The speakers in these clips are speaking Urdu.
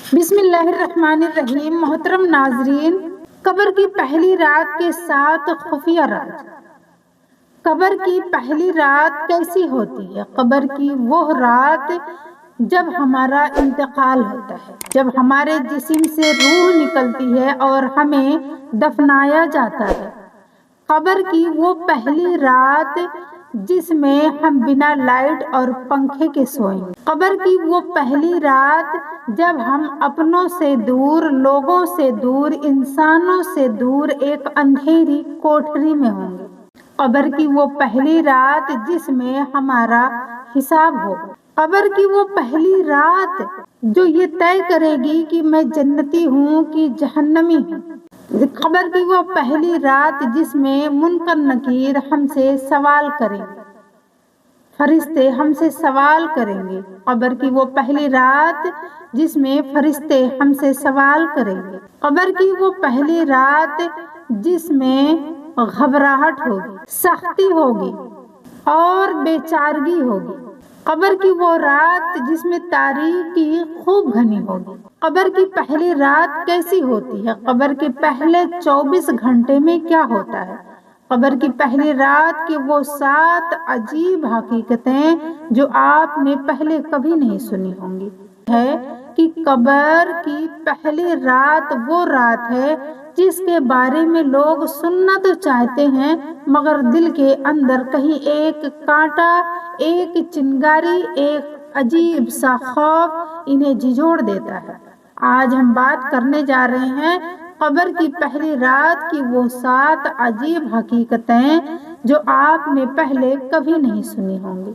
بسم اللہ الرحمن الرحیم۔ محترم ناظرین، قبر کی پہلی رات کے ساتھ خفیہ راز۔ قبر کی پہلی رات کیسی ہوتی ہے؟ قبر کی وہ رات جب ہمارا انتقال ہوتا ہے، جب ہمارے جسم سے روح نکلتی ہے اور ہمیں دفنایا جاتا ہے۔ قبر کی وہ پہلی رات جس میں ہم بنا لائٹ اور پنکھے کے سوئیں گے۔ قبر کی وہ پہلی رات جب ہم اپنوں سے دور، لوگوں سے دور، انسانوں سے دور ایک اندھیری کوٹھری میں ہوں گے۔ قبر کی وہ پہلی رات جس میں ہمارا حساب ہوگا۔ قبر کی وہ پہلی رات جو یہ طے کرے گی کہ میں جنتی ہوں کہ جہنمی ہوں۔ قبر کی وہ پہلی رات جس میں منکر نکیر ہم سے سوال کریں گے، فرشتے ہم سے سوال کریں گے۔ قبر کی وہ پہلی رات جس میں فرشتے ہم سے سوال کریں گے۔ قبر کی وہ پہلی رات جس میں گھبراہٹ ہوگی، سختی ہوگی اور بے چارگی ہوگی۔ قبر کی وہ رات جس میں تاریکی خوب گھنی ہوگی۔ قبر کی پہلی رات کیسی ہوتی ہے؟ قبر کے پہلے 24 گھنٹے میں کیا ہوتا ہے؟ قبر کی پہلی رات کی وہ 7 عجیب حقیقتیں جو آپ نے پہلے کبھی نہیں سنی ہوں گی ہے کہ قبر کی پہلی رات وہ رات ہے جس کے بارے میں لوگ سننا تو چاہتے ہیں مگر دل کے اندر کہیں ایک کانٹا، ایک چنگاری، ایک عجیب سا خوف انہیں جھنجھوڑ دیتا ہے۔ آج ہم بات کرنے جا رہے ہیں قبر کی پہلی رات کی وہ 7 عجیب حقیقتیں جو آپ نے پہلے کبھی نہیں سنی ہوں گی۔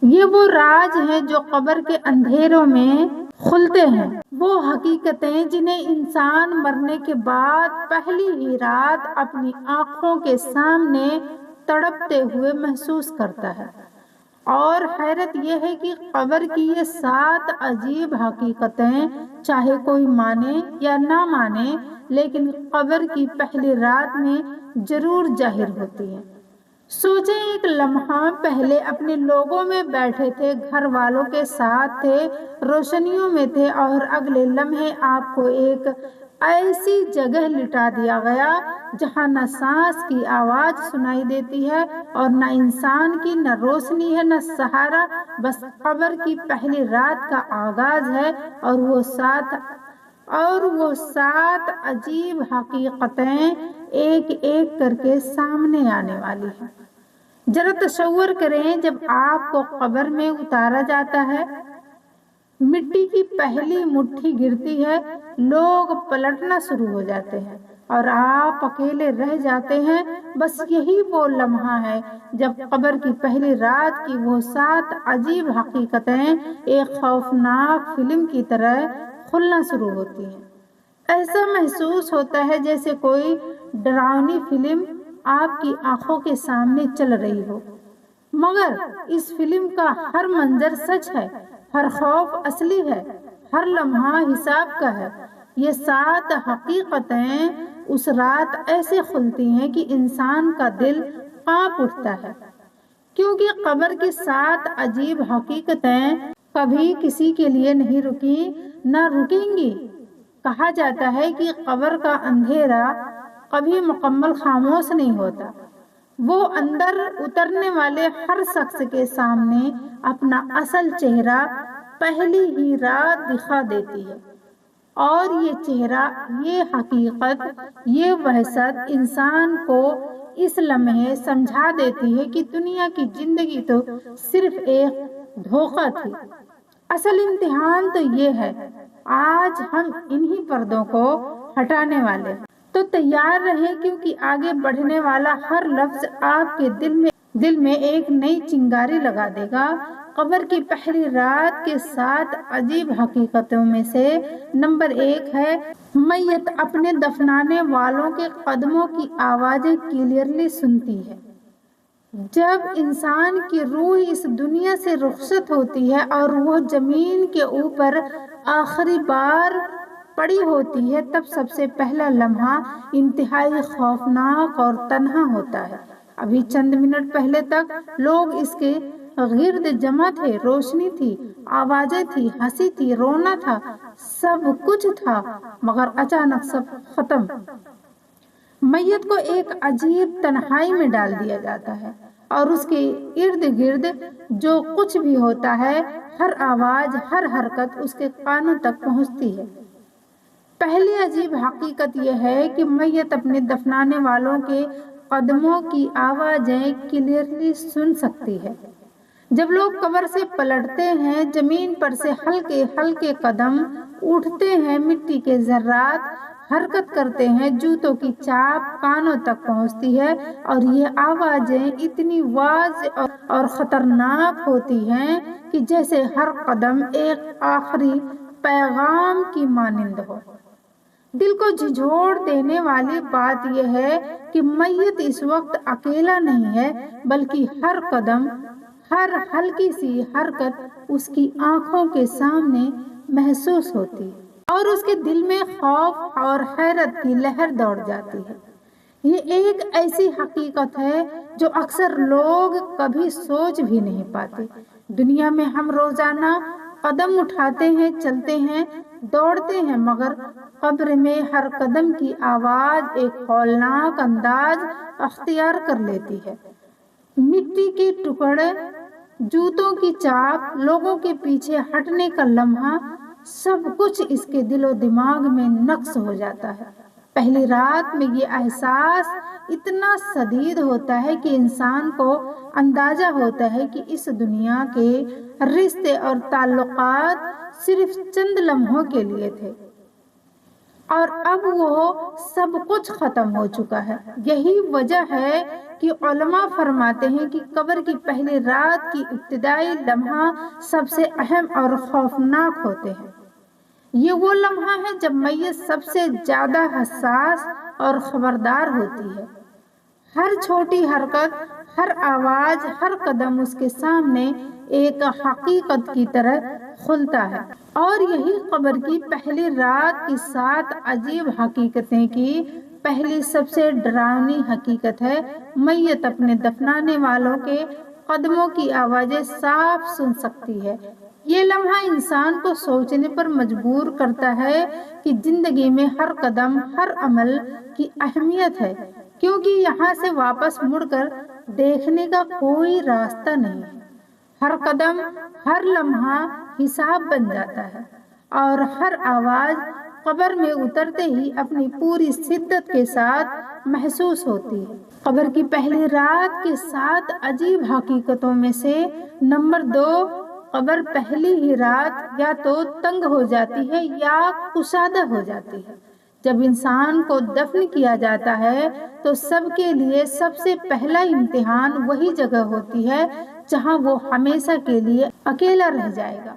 یہ وہ راز ہیں جو قبر کے اندھیروں میں کھلتے ہیں، وہ حقیقتیں جنہیں انسان مرنے کے بعد پہلی ہی رات اپنی آنکھوں کے سامنے تڑپتے ہوئے محسوس کرتا ہے۔ اور حیرت یہ ہے کہ قبر کی یہ 7 عجیب حقیقتیں چاہے کوئی مانے یا نہ مانے لیکن قبر کی پہلی رات میں ضرور ظاہر ہوتی ہیں۔ سوچیں، ایک لمحہ پہلے اپنے لوگوں میں بیٹھے تھے، گھر والوں کے ساتھ تھے، روشنیوں میں تھے اور اگلے لمحے آپ کو ایک ایسی جگہ لٹا دیا گیا جہاں نہ سانس کی آواز سنائی دیتی ہے اور نہ انسان کی، نہ روشنی ہے، نہ سہارا، بس قبر کی پہلی رات کا آغاز ہے اور وہ 7 عجیب حقیقتیں ایک ایک کر کے سامنے آنے والی ہیں۔ ذرا تصور کریں، جب آپ کو قبر میں اتارا جاتا ہے، مٹی کی پہلی مٹھی گرتی ہے، لوگ پلٹنا شروع ہو جاتے ہیں اور آپ اکیلے رہ جاتے ہیں۔ بس یہی وہ لمحہ ہے جب قبر کی پہلی رات کی وہ 7 عجیب حقیقتیں ایک خوفناک فلم کی طرح کھلنا شروع ہوتی ہیں۔ ایسا محسوس ہوتا ہے جیسے کوئی ڈراؤنی فلم آپ کی آنکھوں کے سامنے چل رہی ہو، مگر اس فلم کا ہر منظر سچ ہے، ہر خوف اصلی ہے، ہر لمحہ حساب کا ہے۔ یہ 7 حقیقتیں اس رات ایسے کھلتی ہیں کہ انسان کا دل کانپ اٹھتا ہے، کیونکہ قبر کی 7 عجیب حقیقتیں کبھی کسی کے لیے نہیں رکی، نہ رکیں گی۔ کہا جاتا ہے کہ قبر کا اندھیرا کبھی مکمل خاموش نہیں ہوتا، وہ اندر اترنے والے ہر شخص کے سامنے اپنا اصل چہرہ پہلی ہی رات دکھا دیتی ہے۔ اور یہ چہرہ، یہ حقیقت، یہ وحشت انسان کو اس لمحے سمجھا دیتی ہے کہ دنیا کی زندگی تو صرف ایک دھوکہ تھی، اصل امتحان تو یہ ہے۔ آج ہم انہی پردوں کو ہٹانے والے ہیں، تو تیار رہیں کیونکہ آگے بڑھنے والا ہر لفظ آپ کے دل میں ایک نئی چنگاری لگا دے گا۔ قبر کی پہلی رات کے 7 عجیب حقیقتوں میں سے نمبر 1 ہے، میت اپنے دفنانے والوں کے قدموں کی آوازیں کلیئرلی سنتی ہے۔ جب انسان کی روح اس دنیا سے رخصت ہوتی ہے اور وہ زمین کے اوپر آخری بار پڑی ہوتی ہے، تب سب سے پہلا لمحہ انتہائی خوفناک اور تنہا ہوتا ہے۔ ابھی چند منٹ پہلے تک لوگ اس کے گرد جمع تھے، روشنی تھی، آوازیں تھی، ہنسی تھی، رونا تھا، سب کچھ تھا، مگر اچانک سب ختم۔ میت کو ایک عجیب تنہائی میں ڈال دیا جاتا ہے اور اس کے ارد گرد جو کچھ بھی ہوتا ہے، ہر آواز، ہر حرکت اس کے کانوں تک پہنچتی ہے۔ پہلی عجیب حقیقت یہ ہے کہ میت اپنے دفنانے والوں کے قدموں کی آوازیں کلیئرلی سن سکتی ہے۔ جب لوگ قبر سے پلٹتے ہیں، زمین پر سے ہلکے ہلکے قدم اٹھتے ہیں، مٹی کے ذرات حرکت کرتے ہیں، جوتوں کی چاپ کانوں تک پہنچتی ہے، اور یہ آوازیں اتنی واضح اور خطرناک ہوتی ہیں کہ جیسے ہر قدم ایک آخری پیغام کی مانند ہو۔ دل کو جھنجھوڑ دینے والی بات یہ ہے کہ میت اس وقت اکیلا نہیں ہے، بلکہ ہر قدم، ہر ہلکی سی حرکت اس کی آنکھوں کے سامنے محسوس ہوتی ہے اور اس کے دل میں خوف اور حیرت کی لہر دوڑ جاتی ہے۔ یہ ایک ایسی حقیقت ہے جو اکثر لوگ کبھی سوچ بھی نہیں پاتے۔ دنیا میں ہم روزانہ قدم اٹھاتے ہیں، چلتے ہیں، دوڑتے ہیں، مگر قبر میں ہر قدم کی آواز ایک ہولناک انداز اختیار کر لیتی ہے۔ مٹی کے ٹکڑے، جوتوں کی چاپ، لوگوں کے پیچھے ہٹنے کا لمحہ، سب کچھ اس کے دل و دماغ میں نقش ہو جاتا ہے۔ پہلی رات میں یہ احساس اتنا شدید ہوتا ہے کہ انسان کو اندازہ ہوتا ہے کہ اس دنیا کے رشتے اور تعلقات صرف چند لمحوں کے لیے تھے اور اب وہ سب کچھ ختم ہو چکا ہے۔ یہی وجہ ہے کہ علماء فرماتے ہیں کہ قبر کی پہلی رات کی ابتدائی لمحہ سب سے اہم اور خوفناک ہوتے ہیں۔ یہ وہ لمحہ ہے جب میت سب سے زیادہ حساس اور خبردار ہوتی ہے۔ ہر چھوٹی حرکت، ہر آواز، ہر قدم اس کے سامنے ایک حقیقت کی طرح کھلتا ہے۔ اور یہی قبر کی پہلی رات کی 7 عجیب حقیقتیں کی پہلی سب سے ڈراؤنی حقیقت ہے۔ میت اپنے دفنانے والوں کے قدموں کی آوازیں صاف سن سکتی ہے۔ یہ لمحہ انسان کو سوچنے پر مجبور کرتا ہے کہ زندگی میں ہر قدم، ہر عمل کی اہمیت ہے، کیونکہ یہاں سے واپس مڑ کر دیکھنے کا کوئی راستہ نہیں ہے۔ ہر قدم، ہر لمحہ حساب بن جاتا ہے اور ہر آواز قبر میں اترتے ہی اپنی پوری شدت کے ساتھ محسوس ہوتی ہے۔ قبر کی پہلی رات کے 7 عجیب حقیقتوں میں سے نمبر 2، قبر پہلی ہی رات یا تو تنگ ہو جاتی ہے یا کشادہ ہو جاتی ہے۔ جب انسان کو دفن کیا جاتا ہے تو سب کے لیے سب سے پہلا امتحان وہی جگہ ہوتی ہے جہاں وہ ہمیشہ کے لیے اکیلا رہ جائے گا۔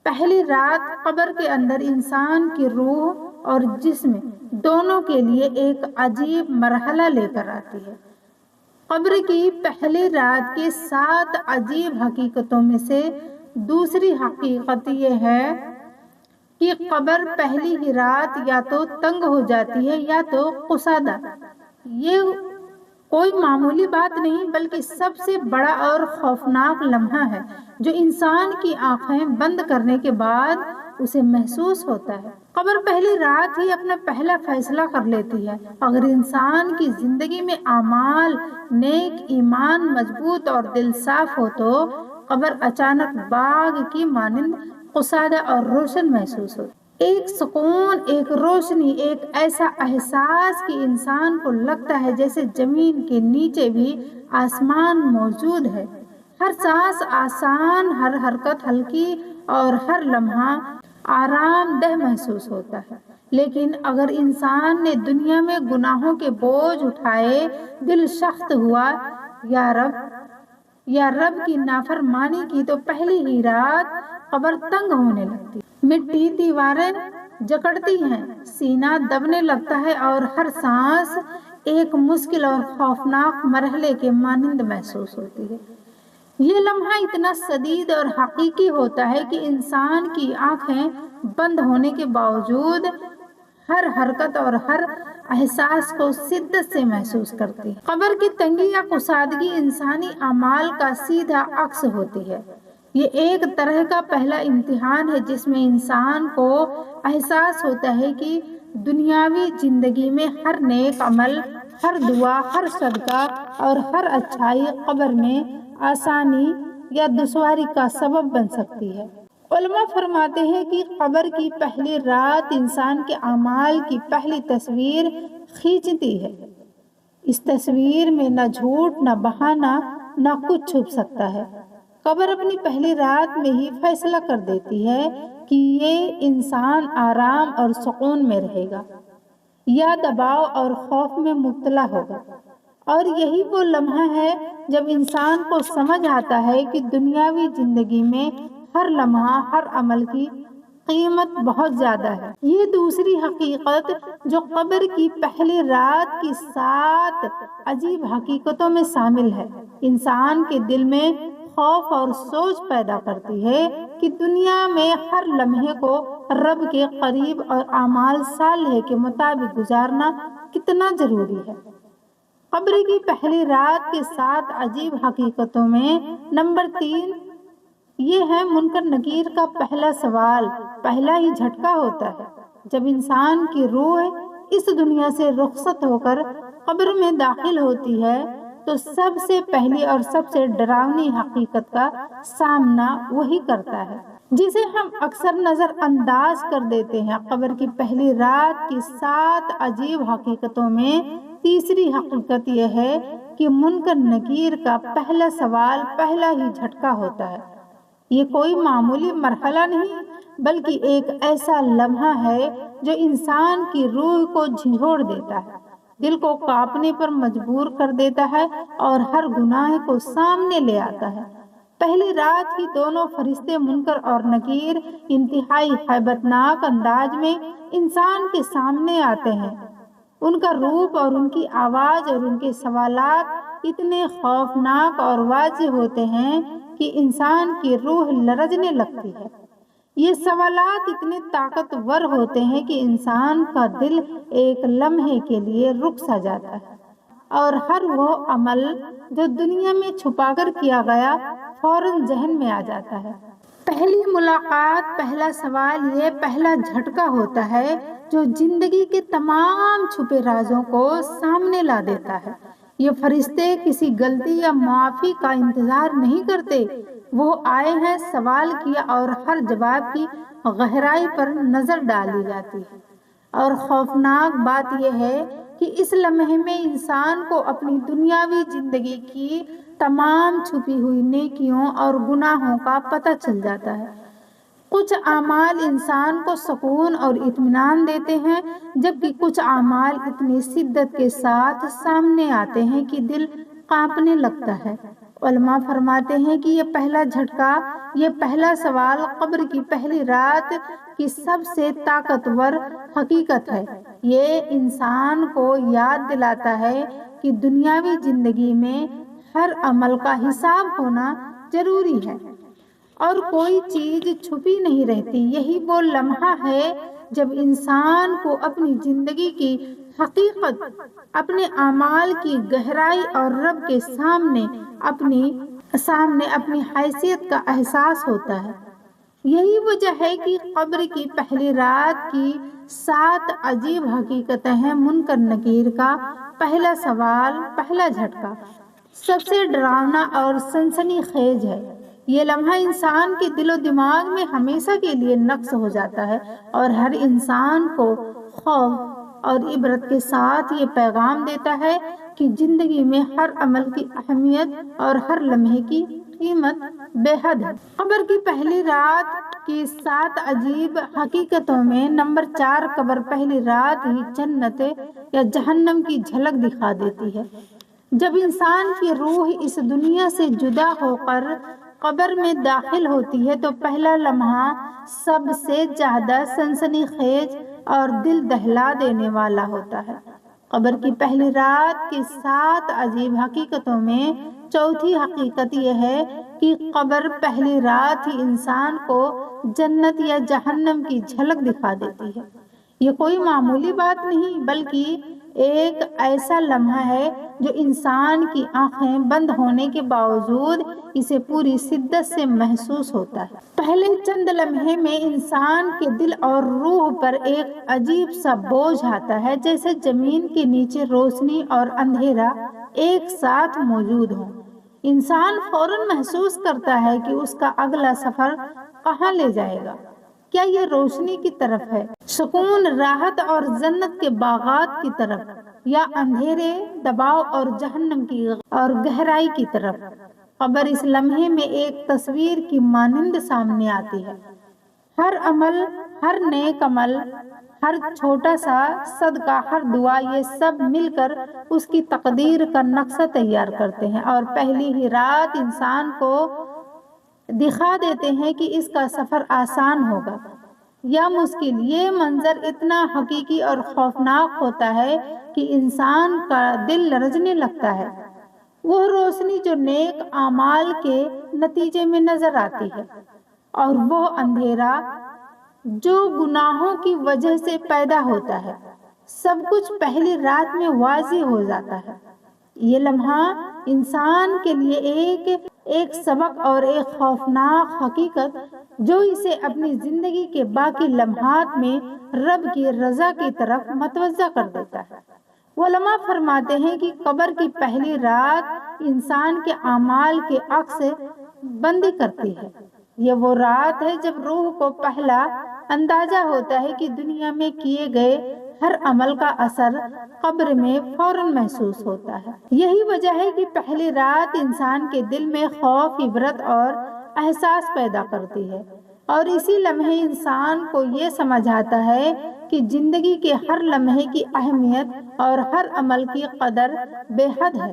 پہلی رات قبر کے اندر انسان کی روح اور جسم دونوں کے لیے ایک عجیب مرحلہ لے کر آتی ہے۔ قبر کی پہلی رات کی 7 عجیب حقیقتوں میں سے دوسری حقیقت یہ ہے کہ قبر پہلی ہی رات یا تو تنگ ہو جاتی ہے یا تو کشادہ۔ یہ کوئی معمولی بات نہیں بلکہ سب سے بڑا اور خوفناک لمحہ ہے جو انسان کی آنکھیں بند کرنے کے بعد اسے محسوس ہوتا ہے۔ قبر پہلی رات ہی اپنا پہلا فیصلہ کر لیتی ہے۔ اگر انسان کی زندگی میں اعمال نیک، ایمان مضبوط اور دل صاف ہو تو قبر اچانک باغ کی مانند کشادہ اور روشن محسوس ہوتی ہے۔ ایک سکون، ایک روشنی، ایک ایسا احساس کہ انسان کو لگتا ہے جیسے زمین کے نیچے بھی آسمان موجود ہے۔ ہر سانس آسان، ہر حرکت ہلکی اور ہر لمحہ آرام دہ محسوس ہوتا ہے۔ لیکن اگر انسان نے دنیا میں گناہوں کے بوجھ اٹھائے، دل سخت ہوا یا رب کی نافرمانی کی تو پہلی ہی رات قبر تنگ ہونے لگتی، مٹی دیواریں جکڑتی ہیں، سینہ دبنے لگتا ہے اور ہر سانس ایک مشکل اور خوفناک مرحلے کے مانند محسوس ہوتی ہے۔ یہ لمحہ اتنا شدید اور حقیقی ہوتا ہے کہ انسان کی آنکھیں بند ہونے کے باوجود ہر حرکت اور ہر احساس کو شدت سے محسوس کرتی ہے۔ قبر کی تنگی یا کشادگی انسانی اعمال کا سیدھا عکس ہوتی ہے۔ یہ ایک طرح کا پہلا امتحان ہے جس میں انسان کو احساس ہوتا ہے کہ دنیاوی زندگی میں ہر نیک عمل، ہر دعا، ہر صدقہ اور ہر اچھائی قبر میں آسانی یا دشواری کا سبب بن سکتی ہے۔ علماء فرماتے ہیں کہ قبر کی پہلی رات انسان کے اعمال کی پہلی تصویر کھینچتی ہے۔ اس تصویر میں نہ جھوٹ، نہ بہانہ، نہ کچھ چھپ سکتا ہے۔ قبر اپنی پہلی رات میں ہی فیصلہ کر دیتی ہے کہ یہ انسان آرام اور سکون میں رہے گا یا دباؤ اور خوف میں مبتلا ہوگا۔ اور یہی وہ لمحہ ہے جب انسان کو سمجھ آتا ہے کہ دنیاوی زندگی میں ہر لمحہ، ہر عمل کی قیمت بہت زیادہ ہے۔ یہ دوسری حقیقت جو قبر کی پہلی رات کی 7 عجیب حقیقتوں میں شامل ہے، انسان کے دل میں خوف اور سوچ پیدا کرتی ہے کہ دنیا میں ہر لمحے کو رب کے قریب اور اعمال صالحہ کے مطابق گزارنا کتنا ضروری ہے۔ قبر کی پہلی رات کے 7 عجیب حقیقتوں میں نمبر 3 یہ ہے منکر نکیر کا پہلا سوال، پہلا ہی جھٹکا ہوتا ہے۔ جب انسان کی روح اس دنیا سے رخصت ہو کر قبر میں داخل ہوتی ہے تو سب سے پہلی اور سب سے ڈراؤنی حقیقت کا سامنا وہی کرتا ہے جسے ہم اکثر نظر انداز کر دیتے ہیں۔ قبر کی پہلی رات کی 7 عجیب حقیقتوں میں تیسری حقیقت یہ ہے کہ منکر نکیر کا پہلا سوال پہلا ہی جھٹکا ہوتا ہے۔ یہ کوئی معمولی مرحلہ نہیں بلکہ ایک ایسا لمحہ ہے جو انسان کی روح کو جھنجھوڑ دیتا ہے، دل کو کانپنے پر مجبور کر دیتا ہے اور ہر گناہ کو سامنے لے آتا ہے۔ پہلی رات ہی دونوں فرشتے منکر اور نکیر انتہائی ہیبت ناک انداز میں انسان کے سامنے آتے ہیں۔ ان کا روپ اور ان کی آواز اور ان کے سوالات اتنے خوفناک اور واضح ہوتے ہیں کہ انسان کی روح لرزنے لگتی ہے۔ یہ سوالات اتنے طاقتور ہوتے ہیں کہ انسان کا دل ایک لمحے کے لیے رک سا جاتا ہے اور ہر وہ عمل جو دنیا میں چھپا کر کیا گیا فوراً ذہن میں آ جاتا ہے۔ پہلی ملاقات، پہلا سوال یہ پہلا جھٹکا ہوتا ہے جو زندگی کے تمام چھپے رازوں کو سامنے لا دیتا ہے۔ یہ فرشتے کسی غلطی یا معافی کا انتظار نہیں کرتے، وہ آئے ہیں، سوال کیا اور ہر جواب کی گہرائی پر نظر ڈالی جاتی ہے۔ اور خوفناک بات یہ ہے کہ اس لمحے میں انسان کو اپنی دنیاوی زندگی کی تمام چھپی ہوئی نیکیوں اور گناہوں کا پتہ چل جاتا ہے۔ کچھ اعمال انسان کو سکون اور اطمینان دیتے ہیں جبکہ کچھ اعمال اتنی شدت کے ساتھ سامنے آتے ہیں کہ دل کانپنے لگتا ہے۔ علماء فرماتے ہیں کہ یہ پہلا جھٹکا، یہ پہلا سوال قبر کی پہلی رات کی سب سے طاقتور حقیقت ہے۔ یہ انسان کو یاد دلاتا ہے کہ دنیاوی زندگی میں ہر عمل کا حساب ہونا ضروری ہے اور کوئی چیز چھپی نہیں رہتی۔ یہی وہ لمحہ ہے جب انسان کو اپنی زندگی کی حقیقت، اپنے اعمال کی گہرائی اور رب کے سامنے اپنی حیثیت کا احساس ہوتا ہے۔ یہی وجہ ہے کہ قبر کی پہلی رات کی 7 عجیب حقیقتیں ہیں۔ منکر نکیر کا پہلا سوال، پہلا جھٹکا سب سے ڈراؤنا اور سنسنی خیز ہے۔ یہ لمحہ انسان کے دل و دماغ میں ہمیشہ کے لیے نقش ہو جاتا ہے اور ہر انسان کو خوف اور عبرت کے ساتھ یہ پیغام دیتا ہے کہ زندگی میں ہر عمل کی اہمیت اور ہر لمحے کی قیمت بے حد ہے۔ قبر کی پہلی رات کی 7 عجیب حقیقتوں میں نمبر 4 قبر پہلی رات ہی جنت یا جہنم کی جھلک دکھا دیتی ہے۔ جب انسان کی روح اس دنیا سے جدا ہو کر قبر میں داخل ہوتی ہے تو پہلا لمحہ سب سے زیادہ سنسنی خیز اور دل دہلا دینے والا ہوتا ہے۔ قبر کی پہلی رات کی 7 عجیب حقیقتوں میں چوتھی حقیقت یہ ہے کہ قبر پہلی رات ہی انسان کو جنت یا جہنم کی جھلک دکھا دیتی ہے۔ یہ کوئی معمولی بات نہیں بلکہ ایک ایسا لمحہ ہے جو انسان کی آنکھیں بند ہونے کے باوجود اسے پوری شدت سے محسوس ہوتا ہے۔ پہلے چند لمحے میں انسان کے دل اور روح پر ایک عجیب سا بوجھ آتا ہے، جیسے زمین کے نیچے روشنی اور اندھیرا ایک ساتھ موجود ہوں۔ انسان فوراً محسوس کرتا ہے کہ اس کا اگلا سفر کہاں لے جائے گا۔ کیا یہ روشنی کی طرف ہے، سکون، راحت اور جنت کے باغات کی طرف، یا اندھیرے، دباؤ اور جہنم کی اور گہرائی کی طرف؟ قبر اس لمحے میں ایک تصویر کی مانند سامنے آتی ہے۔ ہر عمل، ہر نیک عمل، ہر چھوٹا سا صدقہ، ہر دعا، یہ سب مل کر اس کی تقدیر کا نقشہ تیار کرتے ہیں اور پہلی ہی رات انسان کو دکھا دیتے ہیں کہ اس کا سفر آسان ہوگا یا مشکل۔ یہ منظر اتنا حقیقی اور خوفناک ہوتا ہے کہ انسان کا دل لرزنے لگتا ہے۔ وہ روشنی جو نیک اعمال کے نتیجے میں نظر آتی ہے، اور وہ اندھیرا جو گناہوں کی وجہ سے پیدا ہوتا ہے، سب کچھ پہلی رات میں واضح ہو جاتا ہے۔ یہ لمحہ انسان کے لیے ایک سبق اور ایک خوفناک حقیقت جو اسے اپنی زندگی کے باقی لمحات میں رب کی رضا کی طرف متوجہ کر دیتا ہے۔ علماء فرماتے ہیں کہ قبر کی پہلی رات انسان کے اعمال کے عکس بندی کرتی ہے۔ یہ وہ رات ہے جب روح کو پہلا اندازہ ہوتا ہے کہ دنیا میں کیے گئے ہر عمل کا اثر قبر میں فوراً محسوس ہوتا ہے۔ یہی وجہ ہے کہ پہلی رات انسان کے دل میں خوف، عبرت اور احساس پیدا کرتی ہے، اور اسی لمحے انسان کو یہ سمجھ آتا ہے کہ زندگی کے ہر لمحے کی اہمیت اور ہر عمل کی قدر بے حد ہے۔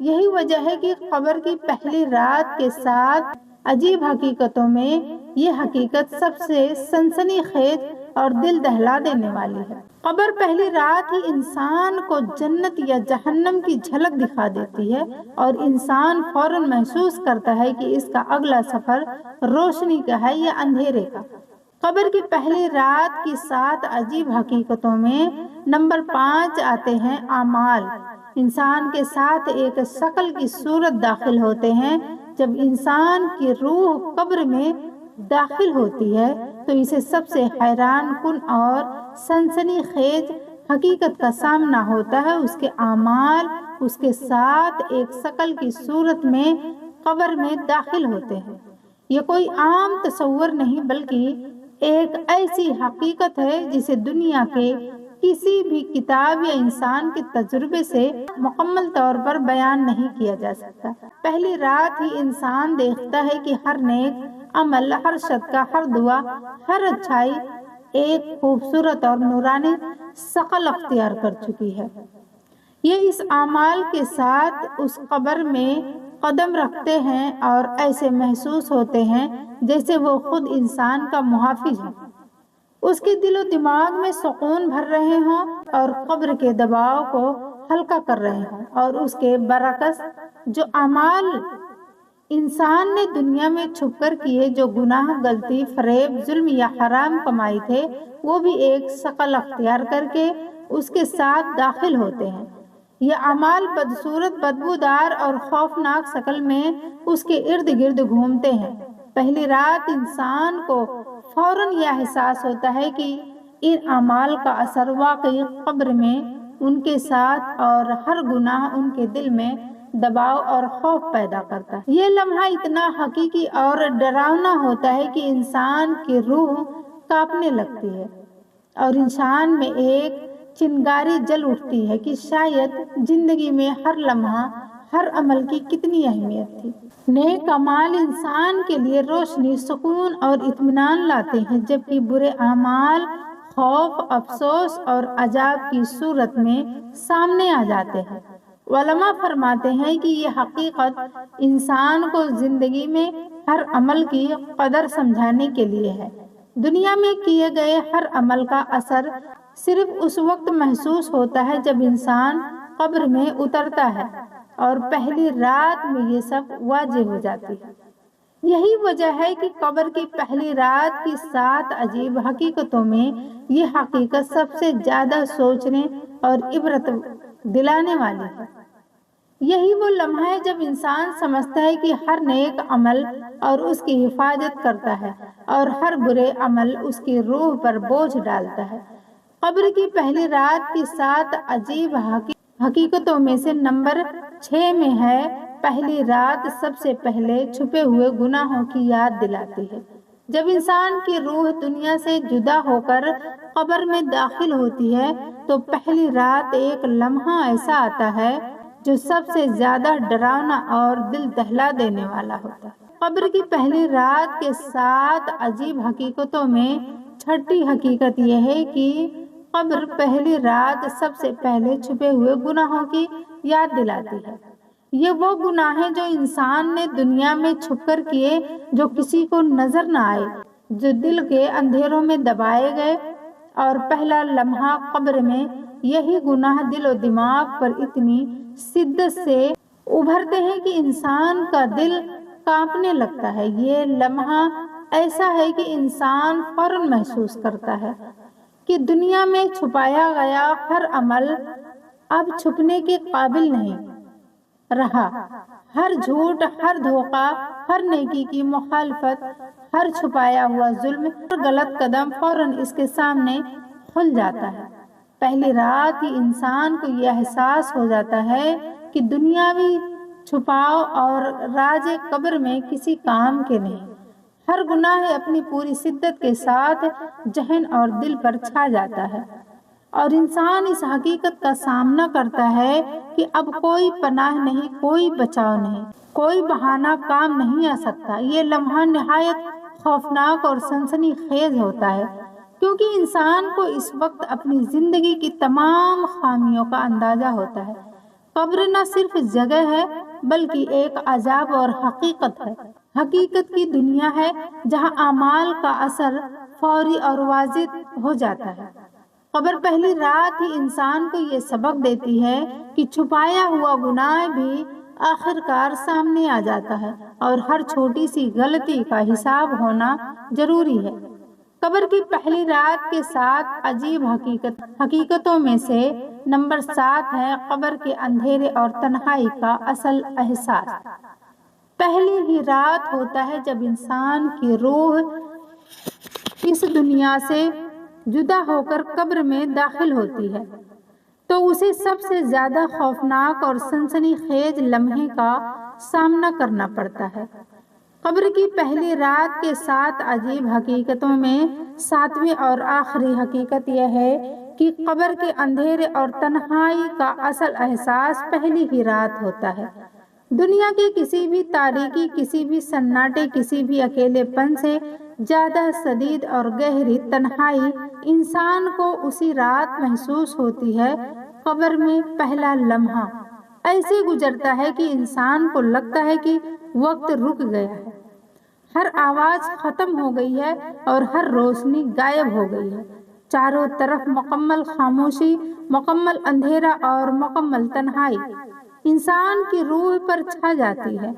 یہی وجہ ہے کہ قبر کی پہلی رات کے ساتھ عجیب حقیقتوں میں یہ حقیقت سب سے سنسنی خیز اور دل دہلا دینے والی ہے۔ قبر پہلی رات ہی انسان کو جنت یا جہنم کی جھلک دکھا دیتی ہے، اور انسان فوراً محسوس کرتا ہے کہ اس کا اگلا سفر روشنی کا ہے یا اندھیرے کا۔ قبر کی پہلی رات کی 7 عجیب حقیقتوں میں نمبر 5 آتے ہیں اعمال۔ انسان کے ساتھ ایک شکل کی صورت داخل ہوتے ہیں۔ جب انسان کی روح قبر میں داخل ہوتی ہے تو اسے سب سے حیران کن اور سنسنی خیز حقیقت کا سامنا ہوتا ہے۔ اس کے اعمال اس کے ساتھ ایک شکل کی صورت میں قبر میں داخل ہوتے ہیں۔ یہ کوئی عام تصور نہیں بلکہ ایک ایسی حقیقت ہے جسے دنیا کے کسی بھی کتاب یا انسان کے تجربے سے مکمل طور پر بیان نہیں کیا جا سکتا۔ پہلی رات ہی انسان دیکھتا ہے کہ ہر نیک عمل، ہر صدقہ، ہر دعا، ہر اچھائی ایک خوبصورت اور نورانی شکل اختیار کر چکی ہے۔ یہ اس اعمال کے ساتھ اس قبر میں قدم رکھتے ہیں اور ایسے محسوس ہوتے ہیں جیسے وہ خود انسان کا محافظ ہے، اس کے دل و دماغ میں سکون بھر رہے ہوں اور قبر کے دباؤ کو ہلکا کر رہے ہوں۔ اور اس کے برعکس جو اعمال انسان نے دنیا میں چھپ کر کیے، جو گناہ، غلطی، فریب، ظلم یا حرام کمائی تھے، وہ بھی ایک شکل اختیار کر کے اس کے ساتھ داخل ہوتے ہیں۔ یہ اعمال بدصورت، بدبودار اور خوفناک شکل میں اس کے ارد گرد گھومتے ہیں۔ پہلی رات انسان کو فوراً یہ احساس ہوتا ہے کہ ان اعمال کا اثر واقعی قبر میں ان کے ساتھ، اور ہر گناہ ان کے دل میں دباؤ اور خوف پیدا کرتا ہے۔ یہ لمحہ اتنا حقیقی اور ڈراؤنا ہوتا ہے کہ انسان کی روح کانپنے لگتی ہے اور انسان میں ایک چنگاری جل اٹھتی ہے کہ شاید زندگی میں ہر لمحہ، ہر عمل کی کتنی اہمیت تھی۔ نیک اعمال انسان کے لیے روشنی، سکون اور اطمینان لاتے ہیں، جبکہ برے اعمال خوف، افسوس اور عذاب کی صورت میں سامنے آ جاتے ہیں۔ علماء فرماتے ہیں کہ یہ حقیقت انسان کو زندگی میں ہر عمل کی قدر سمجھانے کے لیے ہے۔ دنیا میں کیے گئے ہر عمل کا اثر صرف اس وقت محسوس ہوتا ہے جب انسان قبر میں اترتا ہے، اور پہلی رات میں یہ سب واضح ہو جاتی ہے۔ یہی وجہ ہے کہ قبر کی پہلی رات کی 7 عجیب حقیقتوں میں یہ حقیقت سب سے زیادہ سوچنے اور عبرت دلانے والی ہے۔ یہی وہ لمحہ ہے جب انسان سمجھتا ہے کہ ہر نیک عمل اور اس کی حفاظت کرتا ہے اور ہر برے عمل اس کی روح پر بوجھ ڈالتا ہے۔ قبر کی پہلی رات کی 7 عجیب حقیقتوں میں سے نمبر 6 میں ہے، پہلی رات سب سے پہلے چھپے ہوئے گناہوں کی یاد دلاتی ہے۔ جب انسان کی روح دنیا سے جدا ہو کر قبر میں داخل ہوتی ہے تو پہلی رات ایک لمحہ ایسا آتا ہے جو سب سے زیادہ ڈراؤنا اور دل دہلا دینے والا ہوتا ہے۔ قبر کی پہلی رات کے 7 عجیب حقیقتوں میں چھٹی حقیقت یہ ہے کہ قبر پہلی رات سب سے پہلے چھپے ہوئے گناہوں کی یاد دلاتی ہے۔ یہ وہ گناہ ہیں جو انسان نے دنیا میں چھپ کر کیے، جو کسی کو نظر نہ آئے، جو دل کے اندھیروں میں دبائے گئے، اور پہلا لمحہ قبر میں یہی گناہ دل و دماغ پر اتنی شدت سے ابھرتے ہیں کہ انسان کا دل کانپنے لگتا ہے۔ یہ لمحہ ایسا ہے کہ انسان فوراً محسوس کرتا ہے کہ دنیا میں چھپایا گیا ہر عمل اب چھپنے کے قابل نہیں رہا۔ ہر جھوٹ، ہر دھوکہ، ہر نیکی کی مخالفت، ہر چھپایا ہوا ظلم، ہر غلط قدم فوراً اس کے سامنے کھل جاتا ہے۔ پہلی رات ہی انسان کو یہ احساس ہو جاتا ہے کہ دنیاوی چھپاؤ اور راز قبر میں کسی کام کے نہیں۔ ہر گناہ اپنی پوری شدت کے ساتھ ذہن اور دل پر چھا جاتا ہے اور انسان اس حقیقت کا سامنا کرتا ہے کہ اب کوئی پناہ نہیں، کوئی بچاؤ نہیں، کوئی بہانہ کام نہیں آ سکتا۔ یہ لمحہ نہایت خوفناک اور سنسنی خیز ہوتا ہے کیونکہ انسان کو اس وقت اپنی زندگی کی تمام خامیوں کا اندازہ ہوتا ہے۔ قبر نہ صرف جگہ ہے بلکہ ایک عذاب اور حقیقت ہے، حقیقت کی دنیا ہے جہاں اعمال کا اثر فوری اور واضح ہو جاتا ہے۔ قبر پہلی رات ہی انسان کو یہ سبق دیتی ہے کہ چھپایا ہوا گناہ بھی آخر کار سامنے آ جاتا ہے اور ہر چھوٹی سی غلطی کا حساب ہونا ضروری ہے۔ قبر کی پہلی رات کے 7 عجیب حقیقتوں میں سے نمبر 7 ہے قبر کے اندھیرے اور تنہائی کا اصل احساس۔ پہلی ہی رات ہوتا ہے جب انسان کی روح اس دنیا سے جدا ہو کر قبر میں داخل ہوتی ہے تو اسے سب سے زیادہ خوفناک اور سنسنی خیز لمحے کا سامنا کرنا پڑتا ہے۔ قبر کی پہلی رات کے 7 عجیب حقیقتوں میں 7ویں اور آخری حقیقت یہ ہے کہ قبر کے اندھیرے اور تنہائی کا اصل احساس پہلی ہی رات ہوتا ہے۔ دنیا کی کسی بھی تاریکی، کسی بھی سناٹے، کسی بھی اکیلے پن سے زیادہ شدید اور گہری تنہائی انسان کو اسی رات محسوس ہوتی ہے۔ قبر میں پہلا لمحہ ایسے گزرتا ہے کہ انسان کو لگتا ہے کہ وقت رک گیا ہے، ہر آواز ختم ہو گئی ہے اور ہر روشنی غائب ہو گئی ہے۔ چاروں طرف مکمل خاموشی، مکمل اندھیرا اور مکمل تنہائی انسان کی روح پر چھا جاتی ہے۔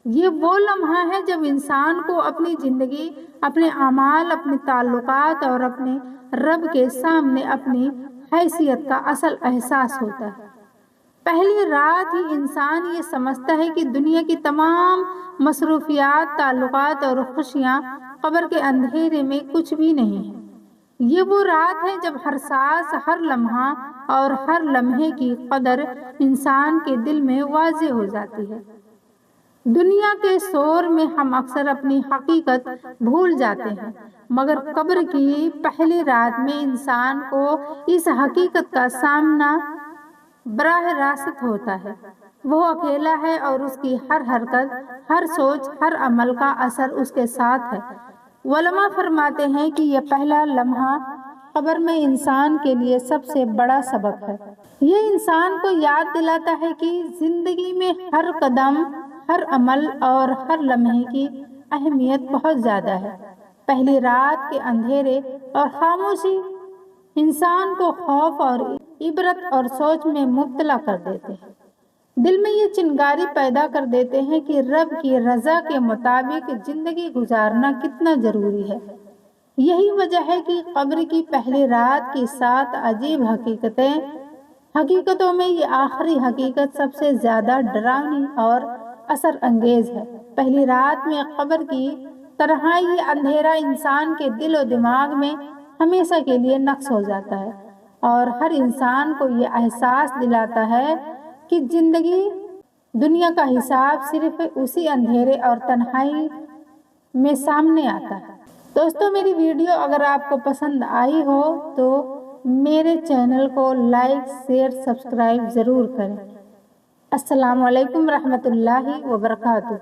یہ وہ لمحہ ہے جب انسان کو اپنی زندگی، اپنے اعمال، اپنے تعلقات اور اپنے رب کے سامنے اپنی حیثیت کا اصل احساس ہوتا ہے۔ پہلی رات ہی انسان یہ سمجھتا ہے کہ دنیا کی تمام مصروفیات، تعلقات اور خوشیاں قبر کے اندھیرے میں کچھ بھی نہیں ہیں۔ یہ وہ رات ہے جب ہر سانس، ہر لمحہ اور ہر لمحے کی قدر انسان کے دل میں واضح ہو جاتی ہے۔ دنیا کے شور میں ہم اکثر اپنی حقیقت بھول جاتے ہیں، مگر قبر کی پہلی رات میں انسان کو اس حقیقت کا سامنا براہ راست ہوتا ہے۔ وہ اکیلا ہے اور اس کی ہر حرکت، ہر سوچ، ہر عمل کا اثر اس کے ساتھ ہے۔ علماء فرماتے ہیں کہ یہ پہلا لمحہ قبر میں انسان کے لیے سب سے بڑا سبق ہے۔ یہ انسان کو یاد دلاتا ہے کہ زندگی میں ہر قدم، ہر عمل اور ہر لمحے کی اہمیت بہت زیادہ ہے۔ پہلی رات کے اندھیرے اور خاموشی انسان کو خوف اور عبرت اور سوچ میں مبتلا کر دیتے ہیں۔ دل میں یہ چنگاری پیدا کر دیتے ہیں کہ رب کی رضا کے مطابق زندگی گزارنا کتنا ضروری ہے۔ یہی وجہ ہے کہ قبر کی پہلی رات کی 7 عجیب حقیقتوں میں یہ آخری حقیقت سب سے زیادہ ڈراؤنی اور اثر انگیز ہے۔ پہلی رات میں قبر کی تنہائی، یہ اندھیرا انسان کے دل و دماغ میں ہمیشہ کے لیے نقش ہو جاتا ہے اور ہر انسان کو یہ احساس دلاتا ہے کہ زندگی دنیا کا حساب صرف اسی اندھیرے اور تنہائی میں سامنے آتا ہے۔ دوستو، میری ویڈیو اگر آپ کو پسند آئی ہو تو میرے چینل کو لائک، شیئر، سبسکرائب ضرور کریں۔ السلام علیکم ورحمۃ اللہ وبرکاتہ۔